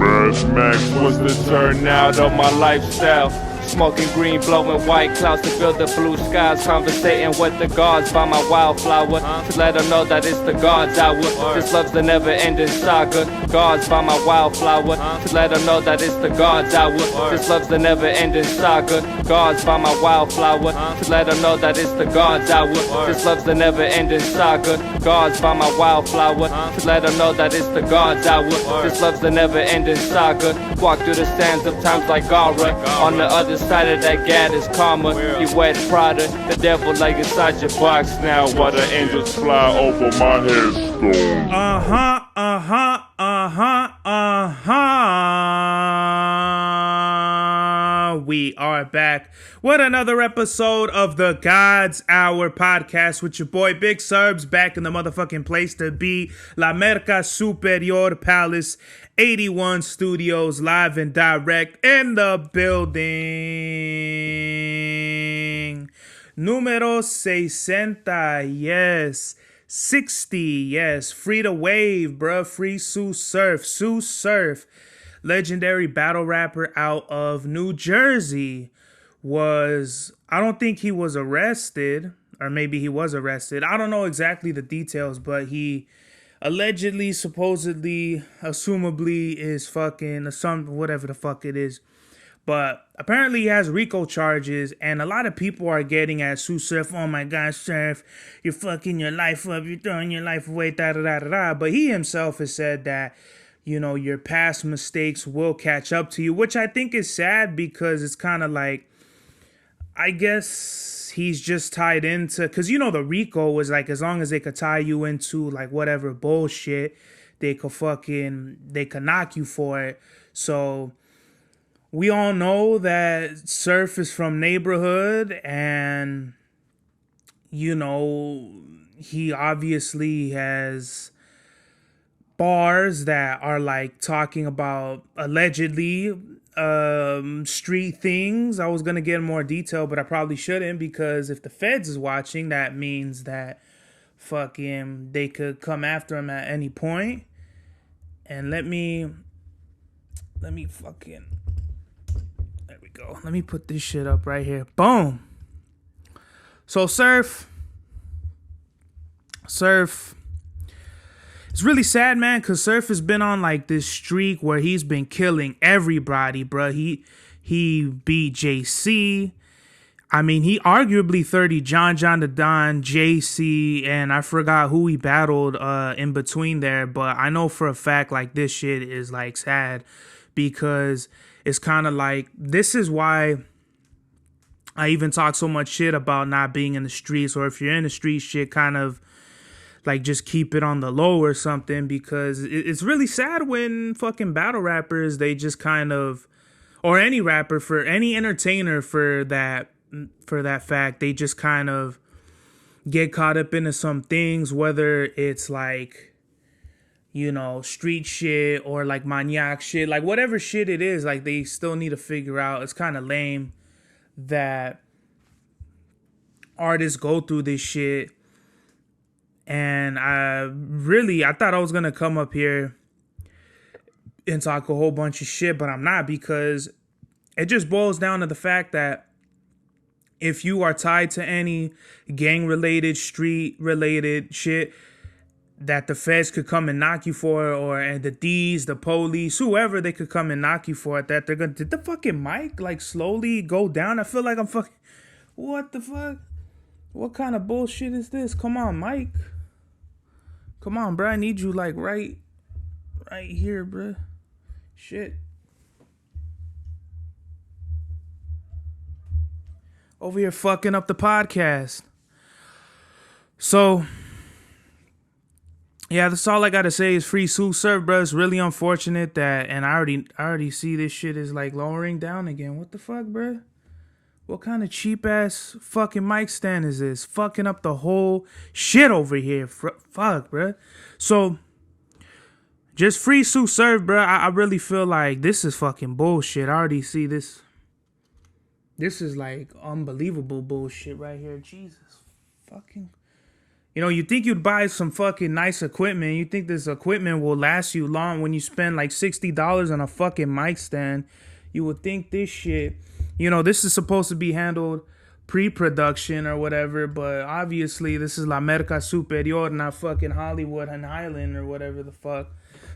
Max was the turnout of my lifestyle. Smoking green, blowing white clouds to fill the blue skies. Conversating with the gods by my wildflower to let them know that it's the God's hour. This love's the never-ending saga. Gods by my wildflower to let them know that it's the God's hour. This love's the never-ending saga. Gods by my wildflower to let them know that it's the God's hour. This love's the never-ending saga. Gods by my wildflower to let them know that it's the God's hour. This love's the never-ending saga. Walk through the sands of times like Gara. On the other side of that gad is karma. You wet Prada, the devil like inside your box now. While the angels fly over my headstone. We are back with another episode of the God's Hour podcast with your boy Big Serbs, back in the motherfucking place to be, La Merca Superior Palace 81 Studios, live and direct in the building. Numero 60, yes. 60, yes. Free to wave, bruh. Free Tsu Surf. Tsu Surf, legendary battle rapper out of New Jersey, I don't think he was arrested, or maybe he was arrested. I don't know exactly the details, but he allegedly, supposedly, assumably is fucking, whatever the fuck it is. But apparently he has RICO charges, and a lot of people are getting at Tsu Surf, oh my God, Surf, you're fucking your life up, you're throwing your life away, da-da-da-da-da. But he himself has said that, you know, your past mistakes will catch up to you, which I think is sad because it's kind of like, I guess he's just tied into, because, you know, the RICO was like, as long as they could tie you into like whatever bullshit, they could knock you for it. So we all know that Surf is from neighborhood, and, you know, he obviously has bars that are like talking about allegedly street things. I was gonna get in more detail, but I probably shouldn't, because if the feds is watching, that means that fucking they could come after him at any point. And let me fucking, there we go. Let me put this shit up right here. Boom. So Surf, it's really sad, man, because Surf has been on like this streak where he's been killing everybody, bruh. He beat JC. I mean, he arguably 30 John the Don, JC, and I forgot who he battled in between there. But I know for a fact like this shit is like sad, because it's kind of like, this is why I even talk so much shit about not being in the streets, or if you're in the street shit, kind of like just keep it on the low or something, because it's really sad when fucking battle rappers, they just kind of, or any rapper, for any entertainer for that fact, they just kind of get caught up into some things, whether it's like, you know, street shit or like maniac shit, like whatever shit it is, like they still need to figure out. It's kind of lame that artists go through this shit. And I thought I was going to come up here and talk a whole bunch of shit, but I'm not, because it just boils down to the fact that if you are tied to any gang-related, street-related shit that the feds could come and knock you for, and the D's, the police, whoever, they could come and knock you for it, that they're going to, did the fucking mic like slowly go down? I feel like I'm fucking, what the fuck? What kind of bullshit is this? Come on, Mike. Come on, bro. I need you like right here, bro. Shit. Over here fucking up the podcast. So, yeah, that's all I gotta say is free Tsu Surf, bro. It's really unfortunate that, and I already see this shit is like lowering down again. What the fuck, bro? What kind of cheap ass fucking mic stand is this? Fucking up the whole shit over here. Fuck, bro. So, just free Tsu Surf, bro. I really feel like this is fucking bullshit. I already see this. This is like unbelievable bullshit right here. Jesus fucking. You know, you think you'd buy some fucking nice equipment. You think this equipment will last you long when you spend like $60 on a fucking mic stand. You would think this shit, you know, this is supposed to be handled pre-production or whatever, but obviously this is La Merca Superior, not fucking Hollywood and Highland or whatever the fuck.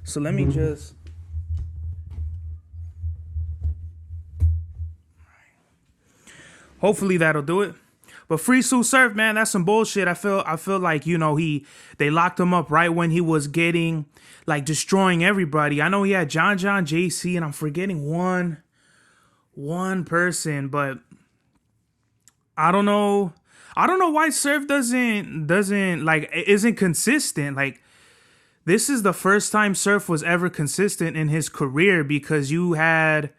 So let me just... Hopefully that'll do it. But Free Tsu Surf, man, that's some bullshit. I feel like, you know, they locked him up right when he was getting, like, destroying everybody. I know he had John JC, and I'm forgetting one person, but I don't know why Surf doesn't like isn't consistent. Like, this is the first time Surf was ever consistent in his career, because you had,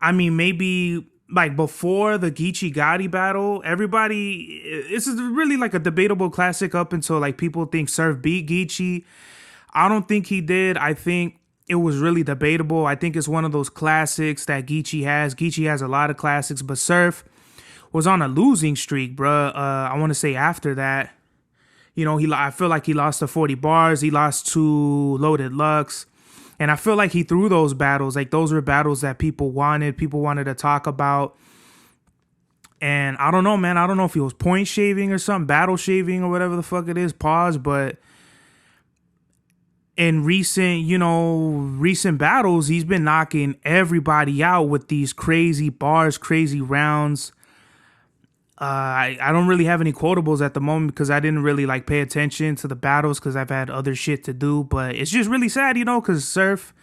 I mean, maybe like before the Geechee Gotti battle, everybody, this is really like a debatable classic up until like people think Surf beat Geechee. I don't think he did. I think it was really debatable. I think it's one of those classics that Geechee has. Geechee has a lot of classics, but Surf was on a losing streak, bruh. I want to say after that, you know, I feel like he lost to 40 bars. He lost to Loaded Lux. And I feel like he threw those battles. Like, those were battles that people wanted to talk about. And I don't know, man. I don't know if he was point shaving or something, battle shaving or whatever the fuck it is. Pause. But in recent battles, he's been knocking everybody out with these crazy bars, crazy rounds. I don't really have any quotables at the moment because I didn't really like pay attention to the battles because I've had other shit to do. But it's just really sad, you know, because Surf,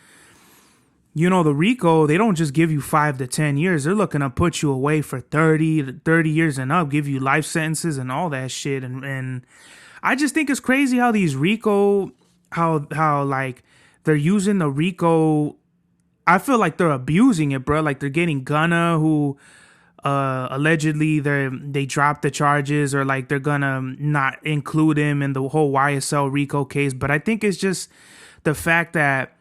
you know, the RICO, they don't just give you 5 to 10 years. They're looking to put you away for 30 years and up, give you life sentences and all that shit. And I just think it's crazy how these RICO, how like they're using the RICO. I feel like they're abusing it, bro. Like, they're getting Gunna, who allegedly they dropped the charges, or like they're gonna not include him in the whole YSL RICO case. But I think it's just the fact that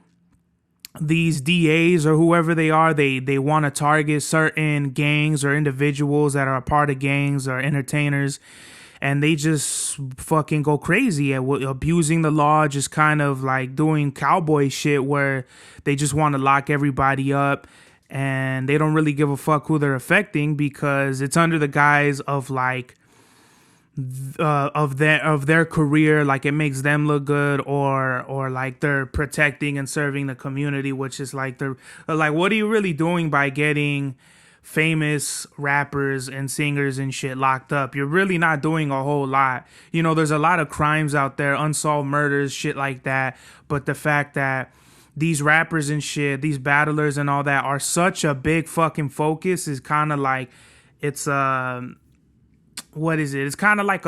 these DAs or whoever they are, they want to target certain gangs or individuals that are a part of gangs or entertainers, and they just fucking go crazy at abusing the law, just kind of like doing cowboy shit where they just want to lock everybody up. And they don't really give a fuck who they're affecting, because it's under the guise of like of their career, like it makes them look good, or like they're protecting and serving the community, which is like they're like, what are you really doing by getting famous rappers and singers and shit locked up? You're really not doing a whole lot. You know, there's a lot of crimes out there, unsolved murders, shit like that. But the fact that these rappers and shit, these battlers and all that are such a big fucking focus is kind of like, it's what is it? It's kind of like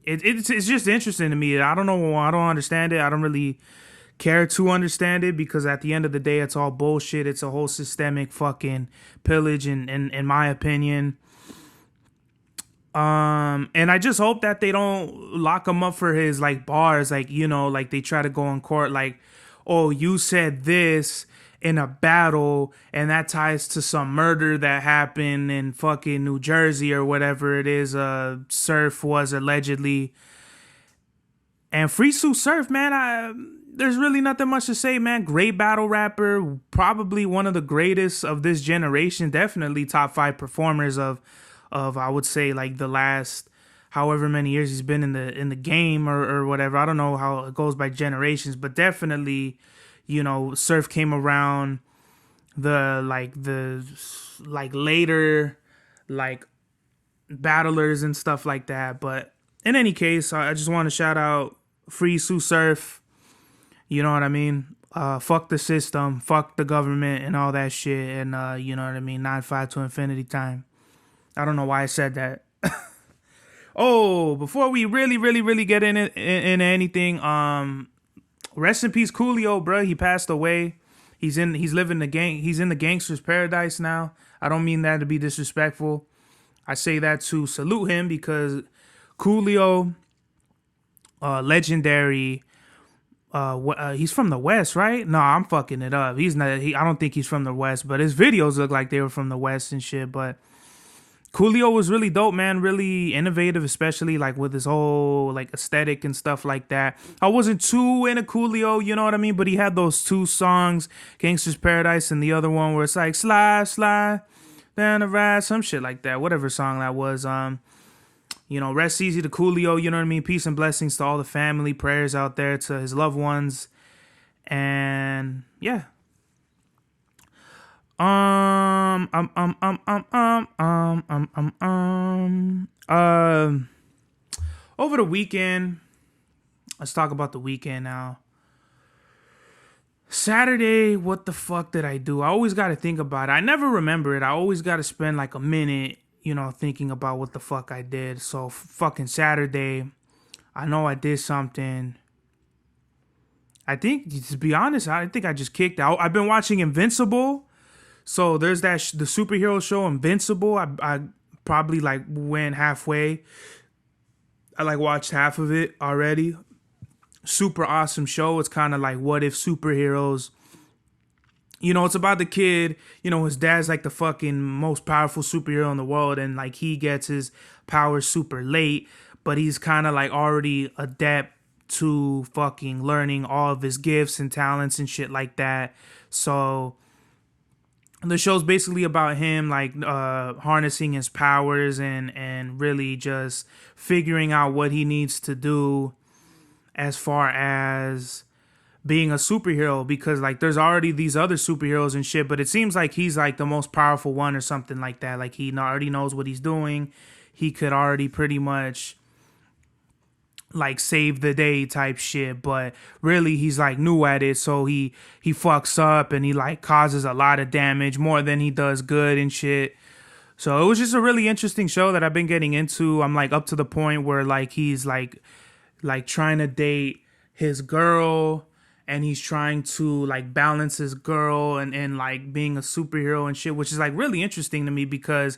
it's just interesting to me. I don't know. I don't understand it. I don't really care to understand it, because at the end of the day, it's all bullshit. It's a whole systemic fucking pillage, in my opinion. And I just hope that they don't lock him up for his like bars, like, you know, like they try to go in court like, oh, you said this in a battle and that ties to some murder that happened in fucking New Jersey or whatever it is. Surf was allegedly. And Free Tsu Surf, man, there's really nothing much to say, man. Great battle rapper, probably one of the greatest of this generation. Definitely top 5 performers of I would say like the last however many years he's been in the game or whatever. I don't know how it goes by generations, but definitely, you know, Surf came around the later like battlers and stuff like that. But in any case, I just want to shout out Free Tsu Surf. You know what I mean? Fuck the system, fuck the government and all that shit. And you know what I mean? 9-5 to infinity time. I don't know why I said that. Oh, before we really get into anything, rest in peace, Coolio, bro. He's passed away. He's in the gangster's paradise now. I don't mean that to be disrespectful. I say that to salute him, because Coolio, legendary. He's from the West, right? No, I'm fucking it up. He's not. I don't think he's from the West, but his videos look like they were from the West and shit. But Coolio was really dope, man. Really innovative, especially like with his whole like aesthetic and stuff like that. I wasn't too into Coolio, you know what I mean? But he had those two songs, Gangster's Paradise and the other one where it's like slide, slide down the ride, some shit like that. Whatever song that was. Rest easy to Coolio, you know what I mean? Peace and blessings to all the family, prayers out there to his loved ones. And yeah. Um, um, um, um, um, um, um, um, um, um, um, Over the weekend, let's talk about the weekend now. Saturday, what the fuck did I do? I always got to think about it. I never remember it. I always got to spend like a minute, thinking about what the fuck I did. So fucking Saturday, I know I did something. I think, to be honest, I think I just kicked out. I've been watching Invincible. So there's the superhero show Invincible. I probably like went halfway. I like watched half of it already. Super awesome show. It's kind of like what if superheroes. It's about the kid. His dad's like the fucking most powerful superhero in the world, and like he gets his powers super late, but he's kind of like already adept to fucking learning all of his gifts and talents and shit like that. So the show's basically about him like harnessing his powers and really just figuring out what he needs to do as far as being a superhero, because like there's already these other superheroes and shit, but it seems like he's like the most powerful one or something like that. Like he already knows what he's doing. He could already pretty much like save the day type shit, but really he's like new at it, so he fucks up and he like causes a lot of damage, more than he does good and shit. So it was just a really interesting show that I've been getting into. I'm like up to the point where like he's like trying to date his girl, and he's trying to like balance his girl and like being a superhero and shit, which is like really interesting to me, because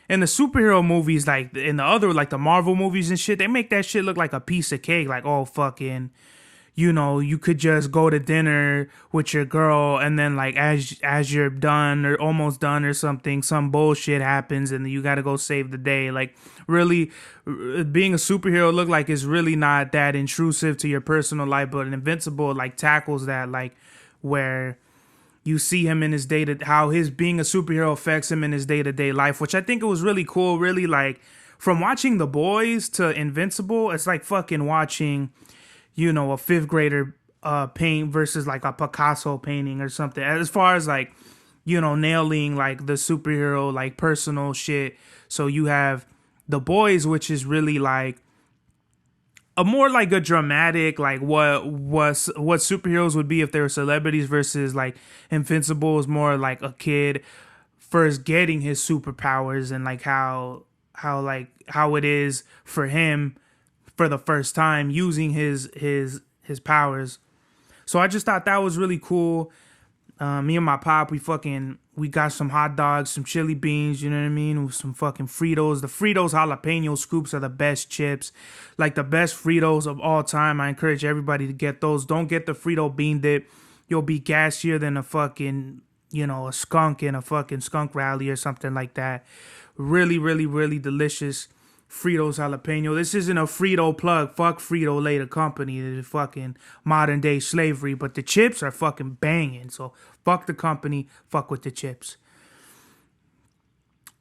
in the superhero movies, like in the other, like the Marvel movies and shit, they make that shit look like a piece of cake. Like, oh, fucking, you could just go to dinner with your girl, and then like as you're done or almost done or something, some bullshit happens, and you got to go save the day. Like, really, being a superhero look like it's really not that intrusive to your personal life, but Invincible like tackles that, like where you see him in his how his being a superhero affects him in his day-to-day life, which I think it was really cool. Really, like, from watching The Boys to Invincible, it's like fucking watching, a fifth grader paint versus like a Picasso painting or something. As far as like, nailing like the superhero, like personal shit. So you have The Boys, which is really like a more like a dramatic, like what superheroes would be if they were celebrities, versus like Invincible is more like a kid first getting his superpowers, and like how it is for him for the first time using his powers. So I just thought that was really cool. Me and my pop, we got some hot dogs, some chili beans, you know what I mean, with some fucking Fritos. The Fritos jalapeno scoops are the best chips, like the best Fritos of all time. I encourage everybody to get those. Don't get the Frito bean dip. You'll be gassier than a fucking, a skunk in a fucking skunk rally or something like that. Really, really, really delicious Fritos jalapeno. This isn't a Frito plug. Fuck Frito Lay, the company. It's fucking modern day slavery. But the chips are fucking banging. So fuck the company. Fuck with the chips.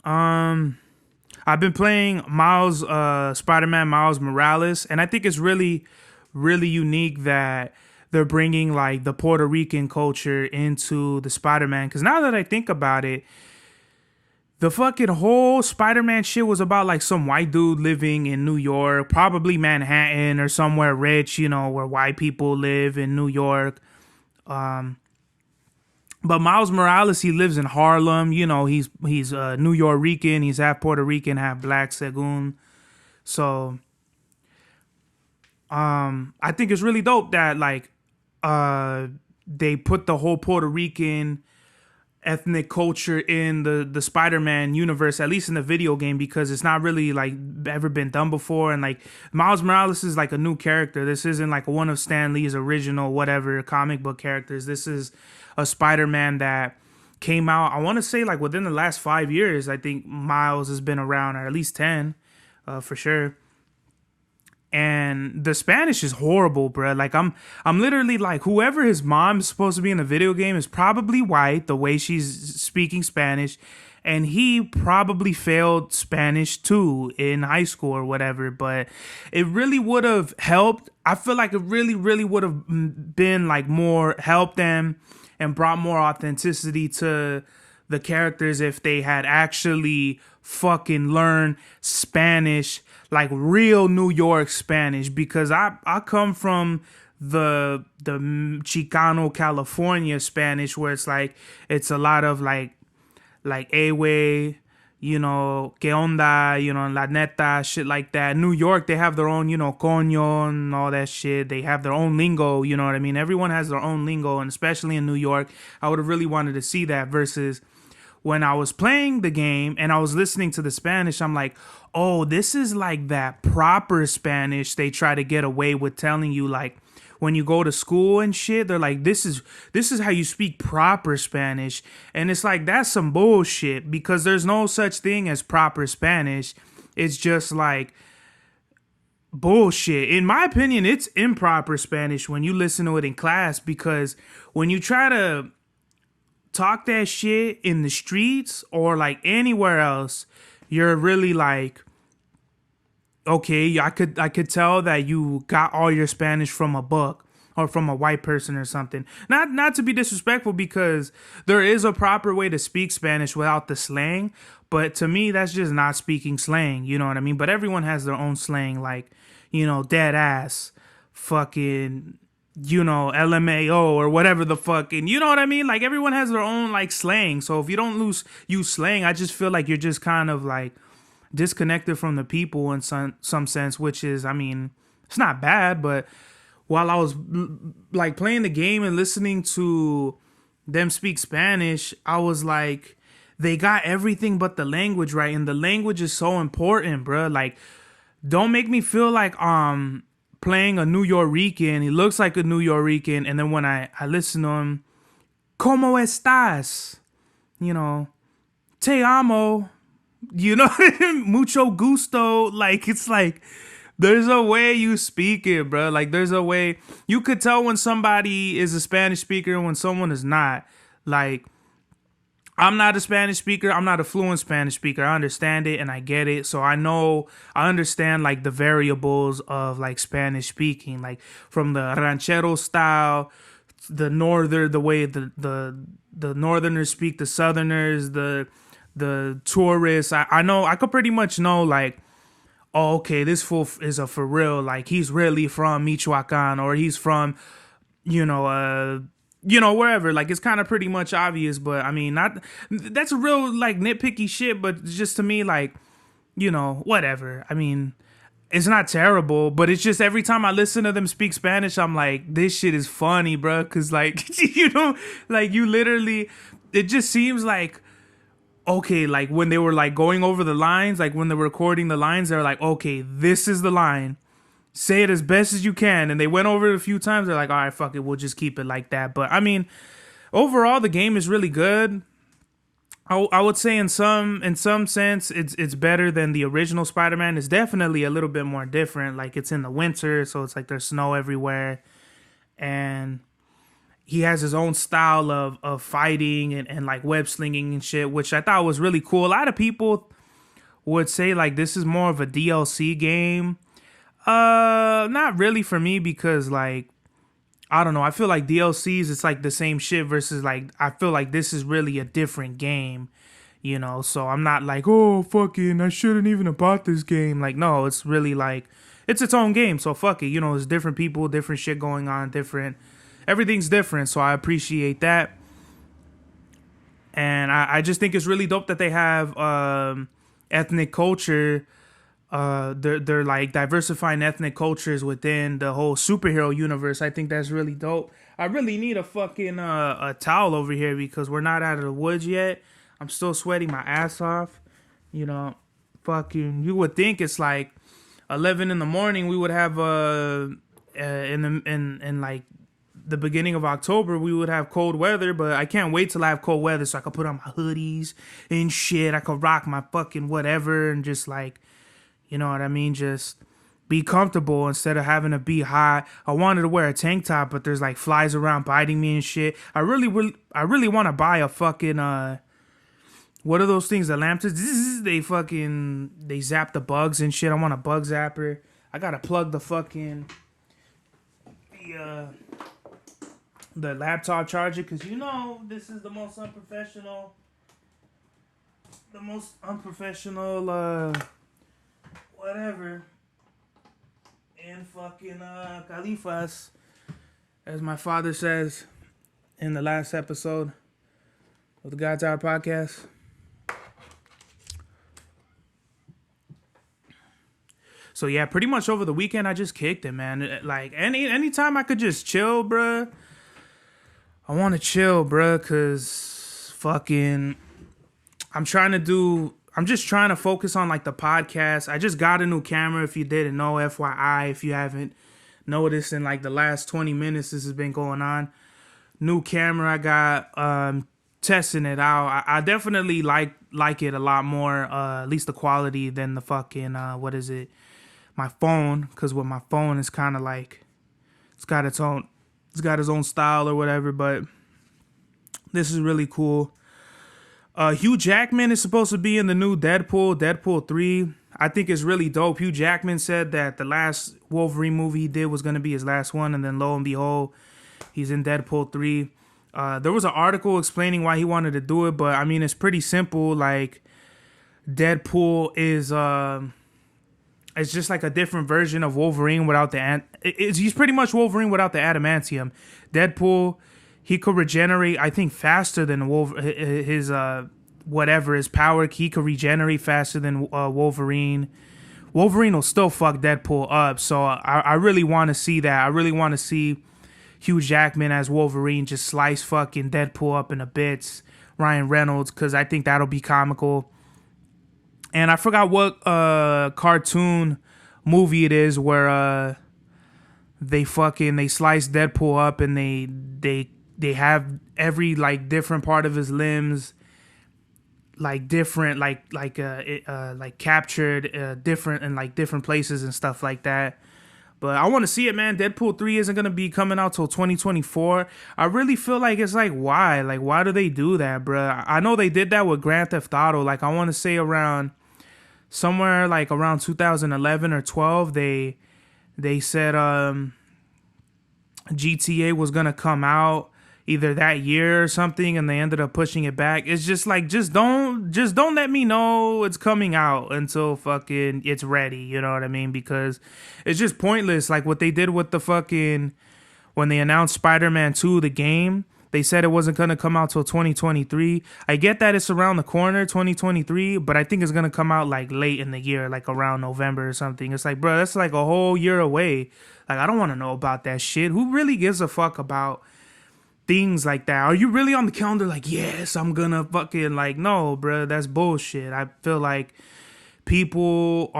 I've been playing Spider-Man Miles Morales, and I think it's really, really unique that they're bringing like the Puerto Rican culture into the Spider-Man. Because now that I think about it, the fucking whole Spider-Man shit was about like some white dude living in New York, probably Manhattan or somewhere rich, where white people live in New York. But Miles Morales, he lives in Harlem. He's New Yorican. He's half Puerto Rican, half black, según. So, I think it's really dope that like, they put the whole Puerto Rican ethnic culture in the Spider-Man universe, at least in the video game, because it's not really like ever been done before. And like Miles Morales is like a new character. This isn't like one of Stan Lee's original whatever comic book characters. This is a Spider-Man that came out. I want to say like within the last 5 years. I think Miles has been around, or at least 10, for sure. And the Spanish is horrible, bro. Like I'm literally like, whoever his mom's supposed to be in the video game is probably white, the way she's speaking Spanish, and he probably failed Spanish too in high school or whatever. But it really would have helped. I feel like it really, really would have been like more helped them and brought more authenticity to the characters if they had actually fucking learned Spanish, like real New York Spanish, because I come from the Chicano California Spanish, where it's a lot of like Ewe, you know, que onda, you know, la neta, shit like that. New York, they have their own, you know, coño and all that shit. They have their own lingo, you know what I mean? Everyone has their own lingo, and especially in New York, I would have really wanted to see that. Versus when I was playing the game and I was listening to the Spanish, I'm like, oh, this is like that proper Spanish they try to get away with telling you, like, when you go to school and shit. They're like, this is how you speak proper Spanish. And it's like, that's some bullshit, because there's no such thing as proper Spanish. It's just like bullshit. In my opinion, it's improper Spanish when you listen to it in class, because when you try to talk that shit in the streets or like anywhere else, you're really like, okay, I could tell that you got all your Spanish from a book or from a white person or something. Not to be disrespectful, because there is a proper way to speak Spanish without the slang, but to me that's just not speaking slang, you know what I mean? But everyone has their own slang, like, you know, dead ass, fucking, you know, LMAO or whatever the fucking, you know what I mean? Like, everyone has their own like slang. So if you don't use slang, I just feel like you're just kind of like disconnected from the people in some sense, which is, I mean, it's not bad. But while I was like playing the game and listening to them speak Spanish, I was like, they got everything but the language right, and the language is so important, bro. Like, don't make me feel like playing a New Yorican. He looks like a New Yorican, and then when I listen to him, ¿Cómo estás? You know, te amo. You know, mucho gusto. Like, it's like, there's a way you speak it, bro. Like, there's a way you could tell when somebody is a Spanish speaker and when someone is not. Like, I'm not a Spanish speaker. I'm not a fluent Spanish speaker. I understand it and I get it. So I understand like the variables of like Spanish speaking, like from the ranchero style, the way the northerners speak, the southerners, the tourists. I know, I could pretty much know like, oh, okay, this fool is a for real, like he's really from Michoacan, or he's from, you know, wherever. Like, it's kind of pretty much obvious, but I mean, that's a real like nitpicky shit, but just to me, like, you know, whatever. I mean, it's not terrible, but it's just every time I listen to them speak Spanish, I'm like, this shit is funny, bro. Cause like, you know, like you literally, it just seems like, okay, like when they were like going over the lines, like when they're recording the lines, they're like, okay, this is the line. Say it as best as you can. And they went over it a few times. They're like, all right, fuck it, we'll just keep it like that. But I mean, overall, the game is really good. I would say in some sense, it's better than the original Spider-Man. It's definitely a little bit more different. Like, it's in the winter, so it's like there's snow everywhere. And he has his own style of fighting and like web slinging and shit, which I thought was really cool. A lot of people would say like this is more of a DLC game. Not really for me, because like, I don't know, I feel like DLCs, it's like the same shit, versus like, I feel like this is really a different game, you know? So I'm not like, oh, fucking, I shouldn't even have bought this game. Like, no, it's really like, it's its own game, so fuck it. You know, there's different people, different shit going on, everything's different, so I appreciate that. And I just think it's really dope that they have ethnic culture. They're like diversifying ethnic cultures within the whole superhero universe. I think that's really dope. I really need a fucking a towel over here, because we're not out of the woods yet. I'm still sweating my ass off. You know, fucking, you would think it's like 11 in the morning. We would have in like the beginning of October, we would have cold weather, but I can't wait till I have cold weather so I can put on my hoodies and shit. I could rock my fucking whatever and just like, you know what I mean? Just be comfortable instead of having to be hot. I wanted to wear a tank top, but there's like flies around biting me and shit. I really want to buy a fucking, what are those things? The lamps, they zap the bugs and shit. I want a bug zapper. I gotta plug the fucking, the laptop charger, because you know this is the most unprofessional whatever in fucking Califas, as my father says in the last episode of the God's Hour podcast. So yeah, pretty much over the weekend I just kicked it, man. Like anytime I could just chill, bruh. I want to chill, bruh, cause fucking I'm just trying to focus on like the podcast. I just got a new camera, if you didn't know, FYI, if you haven't noticed in like the last 20 minutes this has been going on. New camera I got, testing it out. I definitely like it a lot more, at least the quality, than the fucking my phone, because with my phone it's kind of like it's got its own style or whatever, but this is really cool. Hugh Jackman is supposed to be in the new Deadpool 3. I think it's really dope. Hugh Jackman said that the last Wolverine movie he did was going to be his last one, and then lo and behold, he's in Deadpool 3. There was an article explaining why he wanted to do it, but I mean, it's pretty simple. Like, Deadpool is it's just like a different version of Wolverine without the he's pretty much Wolverine without the adamantium. Deadpool, he could regenerate, I think, faster than his power. He could regenerate faster than Wolverine. Wolverine will still fuck Deadpool up, so I really want to see that. I really want to see Hugh Jackman as Wolverine just slice fucking Deadpool up into bits. Ryan Reynolds, because I think that'll be comical. And I forgot what cartoon movie it is where they slice Deadpool up and they have every like different part of his limbs like different like captured different in like different places and stuff like that. But I want to see it, man. Deadpool 3 isn't going to be coming out till 2024. I really feel like it's like, why? Like, why do they do that, bruh? I know they did that with Grand Theft Auto. Like, I want to say somewhere like around 2011 or 12, they said GTA was going to come out either that year or something, and they ended up pushing it back. It's just like, just don't let me know it's coming out until fucking it's ready, you know what I mean? Because it's just pointless. Like what they did with the fucking, when they announced Spider-Man 2, the game, they said it wasn't going to come out till 2023. I get that it's around the corner, 2023, but I think it's going to come out like late in the year, like around November or something. It's like, bro, that's like a whole year away. Like, I don't want to know about that shit. Who really gives a fuck about things like that? Are you really on the calendar like, yes, I'm gonna fucking, like, no, bro, that's bullshit. I feel like people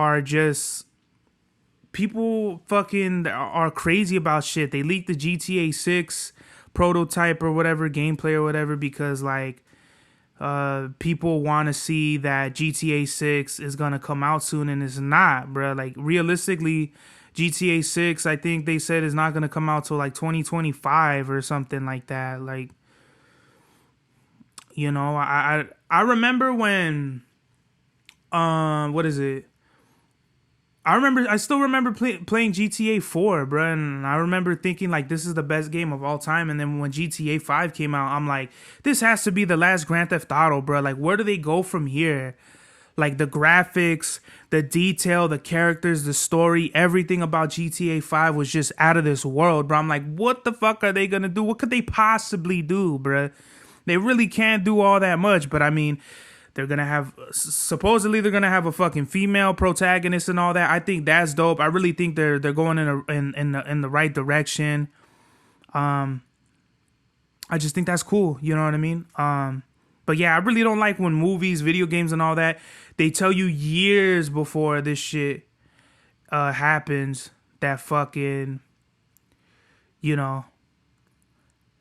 fucking are crazy about shit. They leaked the GTA 6 prototype or whatever, gameplay or whatever, because like people want to see that GTA 6 is gonna come out soon, and it's not, bro. Like, realistically, GTA 6, I think they said, is not going to come out till like 2025 or something like that. Like, you know, I remember when, what is it? I still remember playing GTA 4, bro, and I remember thinking like, this is the best game of all time. And then when GTA 5 came out, I'm like, this has to be the last Grand Theft Auto, bro. Like, where do they go from here? Like, the graphics, the detail, the characters, the story, everything about GTA 5 was just out of this world, bro. I'm like, what the fuck are they gonna do? What could they possibly do, bro? They really can't do all that much, but I mean, supposedly they're gonna have a fucking female protagonist and all that. I think that's dope. I really think they're going in the right direction. I just think that's cool. You know what I mean? But yeah, I really don't like when movies, video games, and all that, they tell you years before this shit happens that fucking, you know,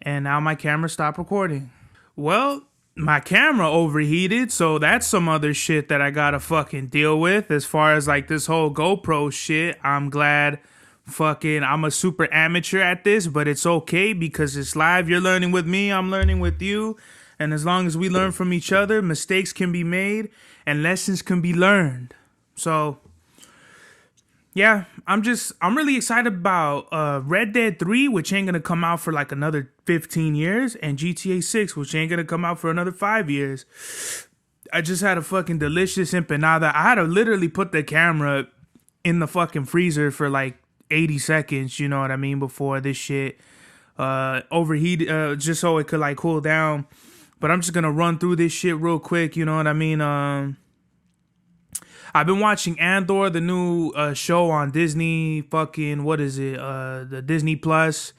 And now my camera stopped recording. Well, my camera overheated, so that's some other shit that I gotta fucking deal with. As far as like this whole GoPro shit, I'm glad I'm a super amateur at this, but it's okay because it's live. You're learning with me, I'm learning with you. And as long as we learn from each other, mistakes can be made and lessons can be learned. So yeah, I'm really excited about Red Dead 3, which ain't gonna come out for like another 15 years, and GTA 6, which ain't gonna come out for another 5 years. I just had a fucking delicious empanada. I had to literally put the camera in the fucking freezer for like 80 seconds, you know what I mean, before this shit overheated, just so it could like cool down. But I'm just gonna run through this shit real quick, you know what I mean? I've been watching Andor, the new show on Disney, the Disney Plus.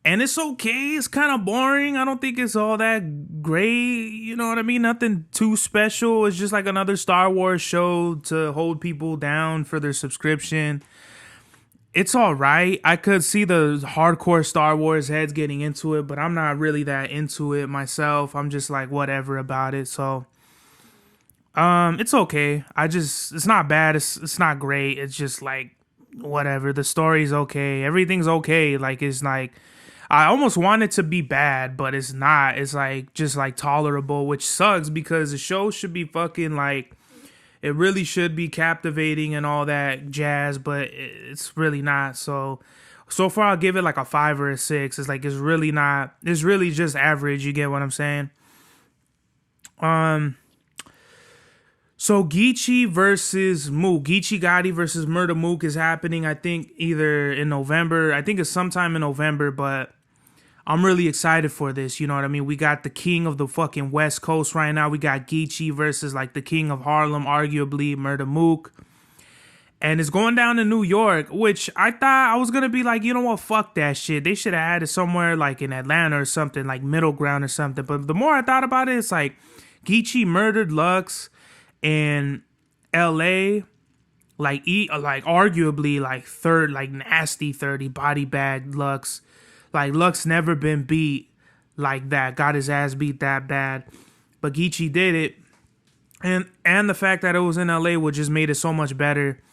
And it's okay. It's kind of boring. I don't think it's all that great. You know what I mean? Nothing too special. It's just like another Star Wars show to hold people down for their subscription. It's all right. I could see the hardcore Star Wars heads getting into it, but I'm not really that into it myself. I'm just like whatever about it. So it's okay. It's not bad. It's not great. It's just like whatever. The story's okay. Everything's okay. Like it's like I almost want it to be bad, but it's not. It's like just like tolerable, which sucks because the show should be fucking like it really should be captivating and all that jazz, but it's really not. So far I'll give it like a 5 or a 6. It's like it's really not. It's really just average. You get what I'm saying? So Geechee versus Mook. Geechee Gotti versus Murder Mook is happening, I think, either in November. I think it's sometime in November, but I'm really excited for this. You know what I mean? We got the king of the fucking West Coast right now. We got Geechee versus like the king of Harlem, arguably, Murder Mook. And it's going down to New York, which I thought I was going to be like, you know what? Fuck that shit. They should have had it somewhere like in Atlanta or something, like middle ground or something. But the more I thought about it, it's like Geechee murdered Lux in LA, like arguably like third, like nasty 30 body bag Lux. Like Lux never been beat like that, got his ass beat that bad. But Geechee did it. And the fact that it was in LA would just made it so much better.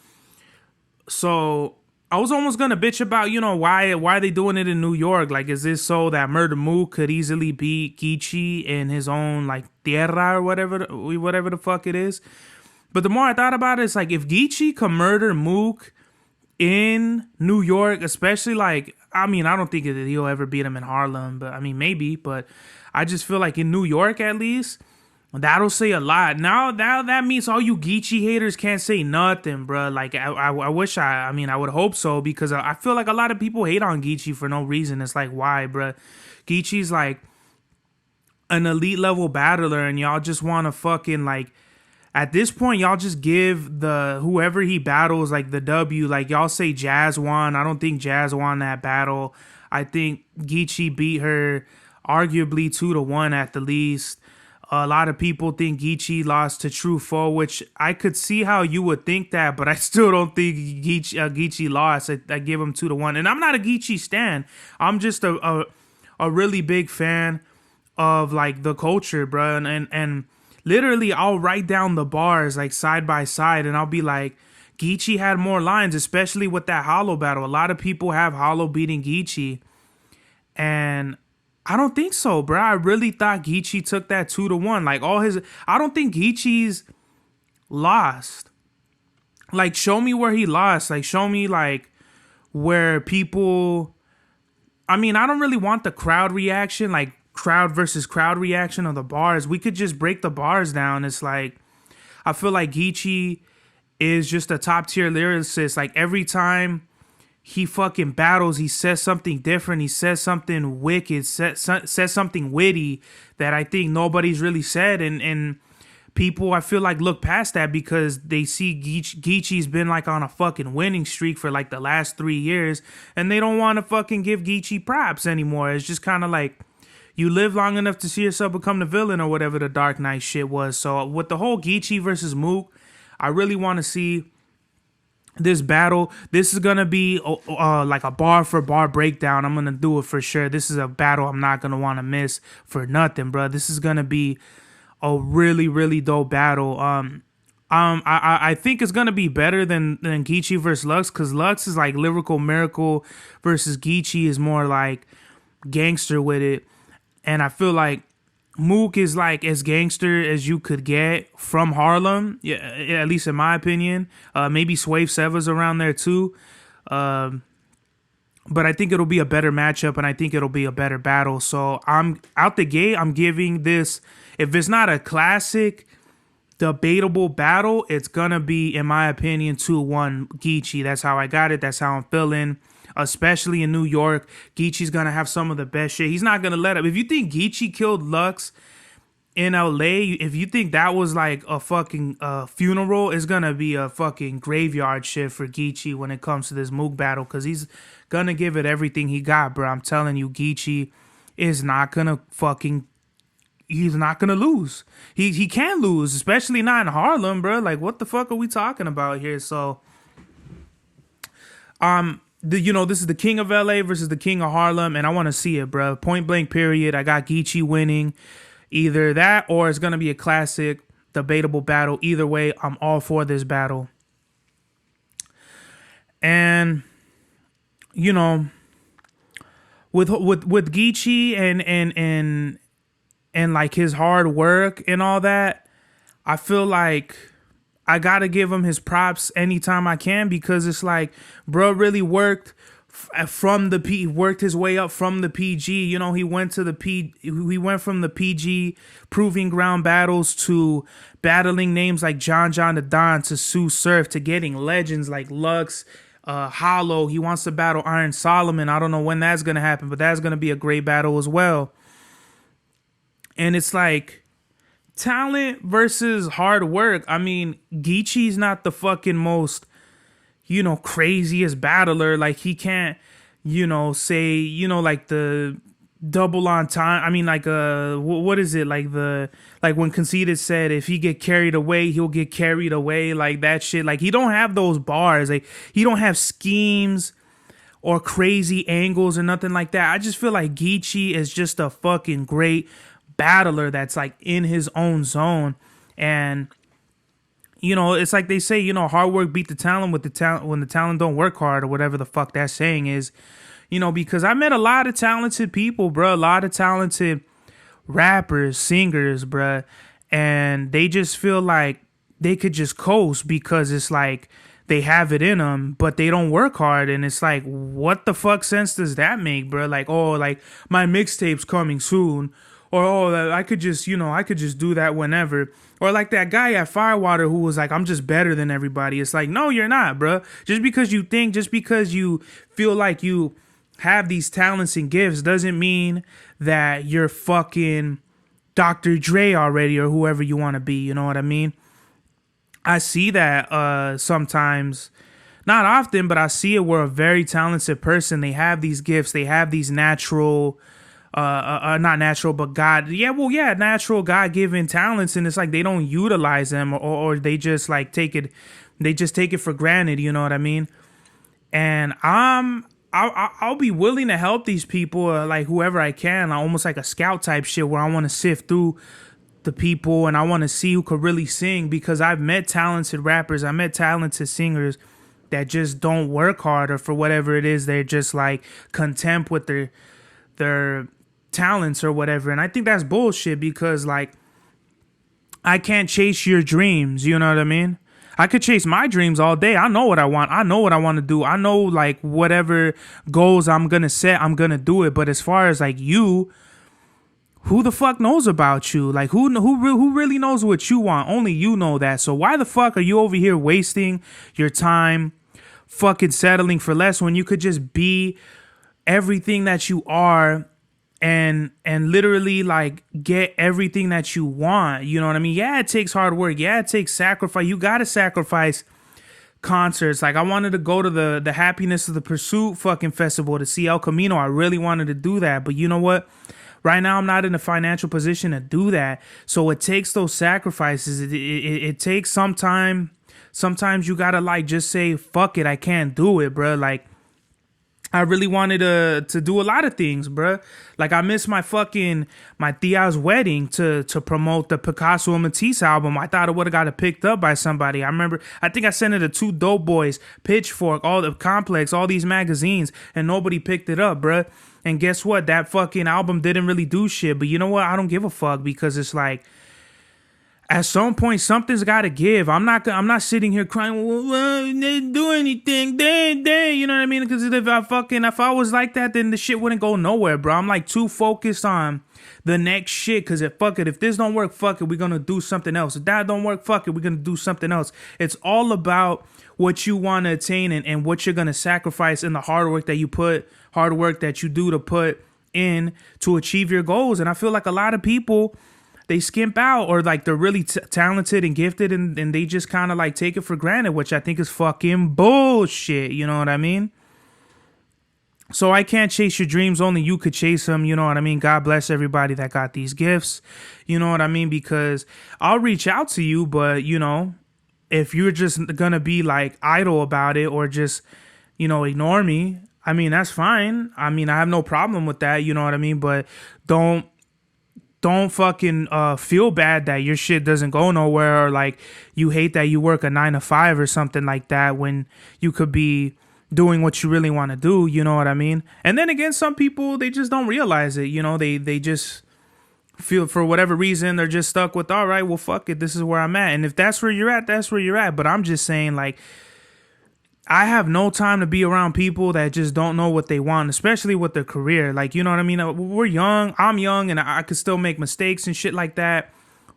So I was almost gonna bitch about, you know, why are they doing it in New York? Like, is this so that Murder Mook could easily beat Geechee in his own like tierra or whatever the fuck it is? But the more I thought about it, it's like if Geechee could murder Mook in New York, especially like, I mean, I don't think that he'll ever beat him in Harlem, but I mean maybe. But I just feel like in New York at least, that'll say a lot. Now that means all you Geechee haters can't say nothing, bro. Like I wish I would hope so, because I feel like a lot of people hate on Geechee for no reason. It's like, why, bro? Geechee's like an elite level battler, and y'all just want to fucking like. At this point, y'all just give the whoever he battles like the W. Like y'all say Jazz won. I don't think Jazz won that battle. I think Geechee beat her arguably 2-1 at the least. A lot of people think Geechee lost to True Foe, which I could see how you would think that, but I still don't think Geechee lost. I give him 2-1, and I'm not a Geechee stan. I'm just a really big fan of like the culture, bro, and literally I'll write down the bars like side by side, and I'll be like, Geechee had more lines, especially with that Hollow battle. A lot of people have Hollow beating Geechee, and I don't think so, bro. I really thought Geechee took that 2-1. Like I don't think Geechee's lost. Like, show me where he lost. Like, show me like where people. I mean, I don't really want the crowd reaction, like crowd versus crowd reaction of the bars. We could just break the bars down. It's like I feel like Geechee is just a top tier lyricist. Like every time he fucking battles, he says something different. He says something wicked, says something witty that I think nobody's really said. And people, I feel like, look past that because they see Geechee's been like on a fucking winning streak for like the last 3 years, and they don't want to fucking give Geechee props anymore. It's just kind of like you live long enough to see yourself become the villain or whatever the Dark Knight shit was. So with the whole Geechee versus Mook, I really want to see this battle. This is gonna be like a bar for bar breakdown. I'm gonna do it for sure. This is a battle I'm not gonna want to miss for nothing, bro. This is gonna be a really, really dope battle. I think it's gonna be better than Geechee versus Lux, because Lux is like lyrical miracle versus Geechee is more like gangster with it, and I feel like Mook is like as gangster as you could get from Harlem, yeah, at least in my opinion. Maybe Swave Seva's around there too, but I think it'll be a better matchup, and I think it'll be a better battle. So I'm out the gate. I'm giving this, if it's not a classic debatable battle, it's gonna be, in my opinion, 2-1 Geechee. That's how I got it. That's how I'm feeling. Especially in New York, Geechee's gonna have some of the best shit. He's not gonna let up. If you think Geechee killed Lux in LA, if you think that was like a fucking funeral, it's gonna be a fucking graveyard shit for Geechee when it comes to this Mook battle, because he's gonna give it everything he got, bro. I'm telling you, Geechee is not gonna fucking, he's not gonna lose. He can't lose, especially not in Harlem, bro. Like, what the fuck are we talking about here? So this is the King of LA versus the King of Harlem, and I want to see it, bro. Point blank, period. I got Geechee winning. Either that or it's going to be a classic, debatable battle. Either way, I'm all for this battle. And, with Geechee and like his hard work and all that, I feel like I gotta give him his props anytime I can, because it's like, bro really worked worked his way up from the PG. He went from the PG proving ground battles to battling names like John the Don, to Tsu Surf, to getting legends like Lux, Hollow. He wants to battle Iron Solomon. I don't know when that's gonna happen, but that's gonna be a great battle as well. And it's like, talent versus hard work. I mean, Geechee's not the fucking most, craziest battler. Like, he can't, say, like the double on time. I mean, like, what is it? Like when Conceited said, if he get carried away, he'll get carried away. Like that shit. Like, he don't have those bars. Like, he don't have schemes or crazy angles or nothing like that. I just feel like Geechee is just a fucking great battler that's like in his own zone. And it's like they say, hard work beat the talent with the talent when the talent don't work hard, or whatever the fuck that saying is. Because I met a lot of talented people, bro, a lot of talented rappers, singers, bro, and they just feel like they could just coast because it's like they have it in them, but they don't work hard. And it's like, what the fuck sense does that make, bro? Like, oh, like my mixtape's coming soon. Or, oh, I could just do that whenever. Or like that guy at Firewater who was like, I'm just better than everybody. It's like, no, you're not, bro. Just because you feel like you have these talents and gifts doesn't mean that you're fucking Dr. Dre already, or whoever you want to be. You know what I mean? I see that sometimes, not often, but I see it where a very talented person, they have these gifts, they have these natural, not natural, but natural God-given talents, and it's like they don't utilize them, or they just like take it for granted. You know what I mean? And I'll be willing to help these people, like whoever I can, almost like a scout type shit, where I want to sift through the people and I want to see who could really sing, because I've met talented rappers, I met talented singers that just don't work hard, or for whatever it is, they're just like content with their talents or whatever. And I think that's bullshit, because like, I can't chase your dreams, you know what I mean? I could chase my dreams all day. I know what I want. I know what I want to do. I know like whatever goals I'm gonna set, I'm gonna do it. But as far as like you, who the fuck knows about you? Like who really knows what you want? Only you know that. So why the fuck are you over here wasting your time fucking settling for less, when you could just be everything that you are and literally like get everything that you want? You know what I mean? Yeah, it takes hard work. Yeah, it takes sacrifice. You gotta sacrifice concerts. Like, I wanted to go to the Happiness of the Pursuit fucking festival to see El Camino. I really wanted to do that, but you know what? Right now, I'm not in a financial position to do that. So it takes those sacrifices. It takes some time sometimes you gotta like just say fuck it, I can't do it, bro. Like I really wanted to do a lot of things, bruh. Like I missed my tia's wedding to promote the Picasso and Matisse album. I thought it would have got it picked up by somebody. I think I sent it to Two Dope Boys, Pitchfork, all the Complex, all these magazines, and nobody picked it up, bruh. And guess what? That fucking album didn't really do shit. But you know what? I don't give a fuck, because it's like, at some point, something's got to give. I'm not sitting here crying, well, they didn't do anything. They, you know what I mean? Because if I was like that, then the shit wouldn't go nowhere, bro. I'm like too focused on the next shit. Because if this don't work, fuck it, we're going to do something else. If that don't work, fuck it, we're going to do something else. It's all about what you want to attain and what you're going to sacrifice in the hard work that you do to put in to achieve your goals. And I feel like a lot of people, they skimp out, or like they're really talented and gifted, and they just kind of like take it for granted, which I think is fucking bullshit. You know what I mean? So I can't chase your dreams. Only you could chase them. You know what I mean? God bless everybody that got these gifts. You know what I mean? Because I'll reach out to you, but you know, if you're just gonna be like idle about it, or just, you know, ignore me, I mean, that's fine. I mean, I have no problem with that. You know what I mean? But don't fucking feel bad that your shit doesn't go nowhere, or like you hate that you work a 9 to 5 or something like that, when you could be doing what you really want to do. You know what I mean? And then again, some people, they just don't realize it. You know, they just feel, for whatever reason, they're just stuck with, all right, well, fuck it, this is where I'm at. And if that's where you're at, that's where you're at. But I'm just saying, like, I have no time to be around people that just don't know what they want, especially with their career. Like, you know what I mean? We're young. I'm young, and I could still make mistakes and shit like that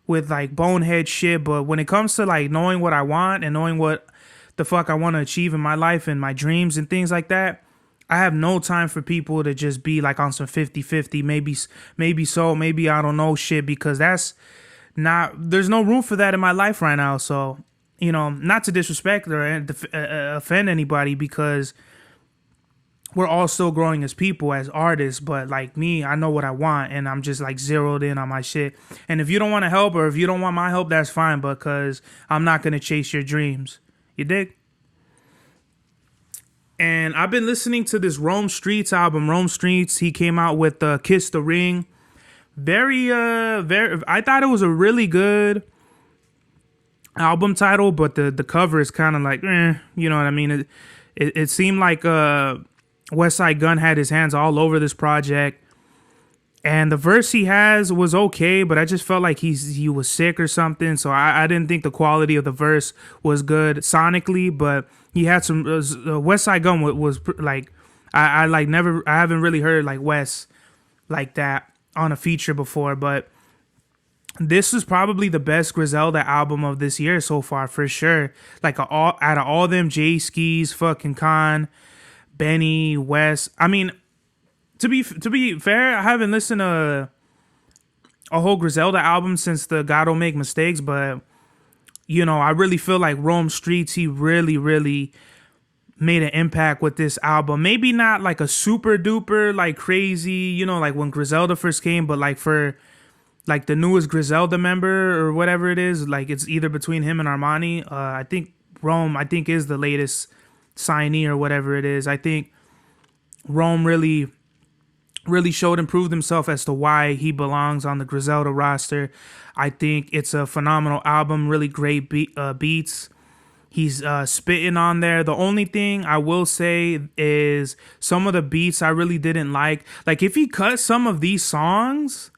with like bonehead shit. But when it comes to like knowing what I want and knowing what the fuck I want to achieve in my life and my dreams and things like that, I have no time for people to just be like on some 50-50, maybe so, maybe I don't know shit, because there's no room for that in my life right now. So, you know, not to disrespect or offend anybody, because we're all still growing as people, as artists. But like me, I know what I want, and I'm just like zeroed in on my shit. And if you don't want to help, or if you don't want my help, that's fine, because I'm not going to chase your dreams. You dig? And I've been listening to this Rome Streetz album. Rome Streetz, he came out with Kiss the Ring. Very, I thought it was a really good album title, but the cover is kind of like, you know what I mean? It seemed like West Side Gun had his hands all over this project, and the verse he has was okay, but I just felt like he was sick or something. So I didn't think the quality of the verse was good sonically, but he had some West Side Gun was like, I haven't really heard like Wes like that on a feature before, but this is probably the best Griselda album of this year so far, for sure. Like out of all them, Jay Skis, fucking Khan, Benny, Wes. I mean, to be fair, I haven't listened to a whole Griselda album since the God Don't Make Mistakes, but you know, I really feel like Rome Streetz, he really, really made an impact with this album. Maybe not like a super duper like crazy, you know, like when Griselda first came, but like for like the newest Griselda member or whatever it is, like it's either between him and Armani. I think Rome, is the latest signee or whatever it is. I think Rome really showed and proved himself as to why he belongs on the Griselda roster. I think it's a phenomenal album, really great beats. He's spitting on there. The only thing I will say is some of the beats I really didn't like. Like if he cut some of these songs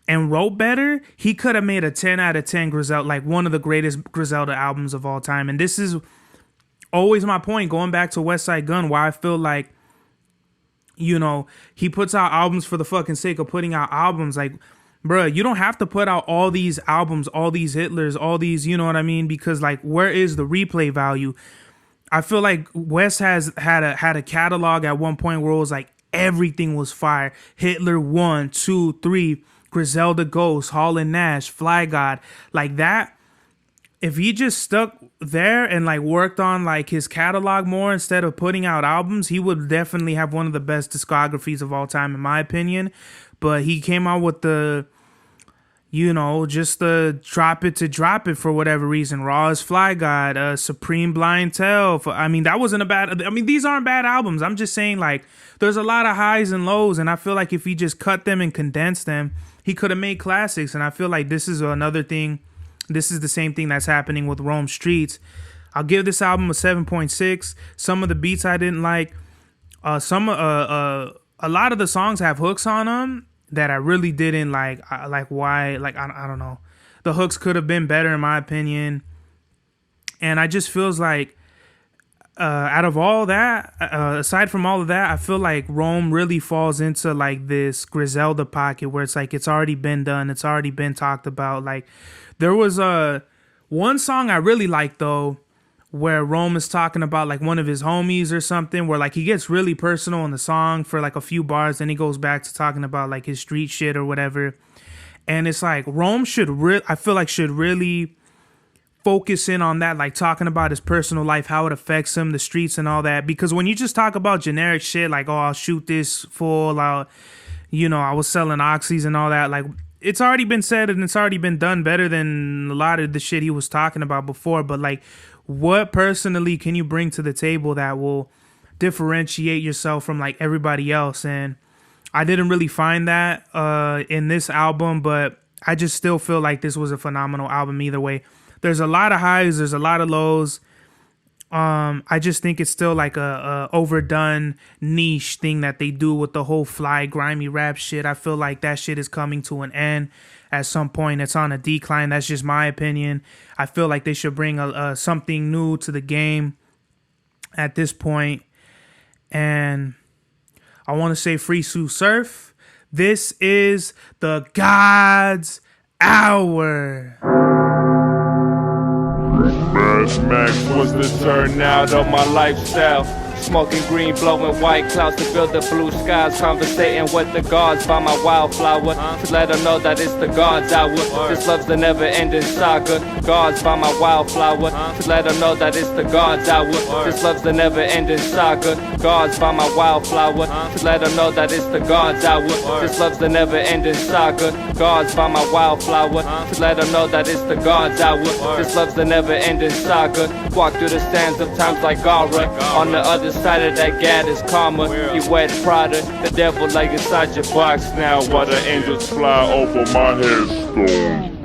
and wrote better, he could have made a 10 out of 10 Griselda, like one of the greatest Griselda albums of all time. And this is always my point, going back to West Side Gun, why I feel like, you know, he puts out albums for the fucking sake of putting out albums. Like, bruh, you don't have to put out all these albums, all these Hitlers, all these, you know what I mean? Because like, where is the replay value? I feel like West has had a catalog at one point where it was like everything was fire. Hitler 1, 2, 3, Griselda Ghost, Hall and Nash, Fly God, like that. If he just stuck there and like worked on like his catalog more instead of putting out albums, he would definitely have one of the best discographies of all time, in my opinion. But he came out with the you know, just drop it for whatever reason. Raw as Fly God, Supreme Blind Tell. I mean, that wasn't a bad. I mean, these aren't bad albums. I'm just saying, like, there's a lot of highs and lows, and I feel like if he just cut them and condensed them, he could have made classics. And I feel like this is another thing. This is the same thing that's happening with Rome Streets. I'll give this album a 7.6. Some of the beats I didn't like. A lot of the songs have hooks on them that I really didn't like. Why? Like, I don't know. The hooks could have been better in my opinion. And I just feels like out of all that, aside from all of that, I feel like Rome really falls into like this Griselda pocket where it's like it's already been done. It's already been talked about. Like there was one song I really liked though, where Rome is talking about like one of his homies or something, where like he gets really personal in the song for like a few bars, then he goes back to talking about like his street shit or whatever. And it's like Rome should really focus in on that, like talking about his personal life, how it affects him, the streets and all that. Because when you just talk about generic shit like, oh, I'll shoot this fool out, you know, I was selling oxys and all that, like it's already been said and it's already been done better than a lot of the shit he was talking about before. But like, what personally can you bring to the table that will differentiate yourself from like everybody else? And I didn't really find that in this album, but I just still feel like this was a phenomenal album either way. There's a lot of highs, there's a lot of lows. I just think it's still like a overdone niche thing that they do with the whole fly grimy rap shit. I feel like that shit is coming to an end at some point. It's on a decline. That's just my opinion. I feel like they should bring something new to the game at this point. And I want to say free Tsu Surf. This is the God's Hour. Mad Max was the turnout of my lifestyle. Smoking green, blowing white clouds to build the blue skies. Conversating with the gods by my wildflower to let them know that it's the God's hour. This love's the never-ending saga. Gods by my wildflower to let them know that it's the God's hour. This love's the never-ending saga. Gods by my wildflower to let them know that it's the God's hour. This love's the never-ending saga. Gods by my wildflower to let them know that it's the God's hour. This love's the never-ending saga. Walk through the sands of times like Gara. On the other side of that gad is karma. You wet Prada, the devil like inside your box now. While the angels fly over my headstone.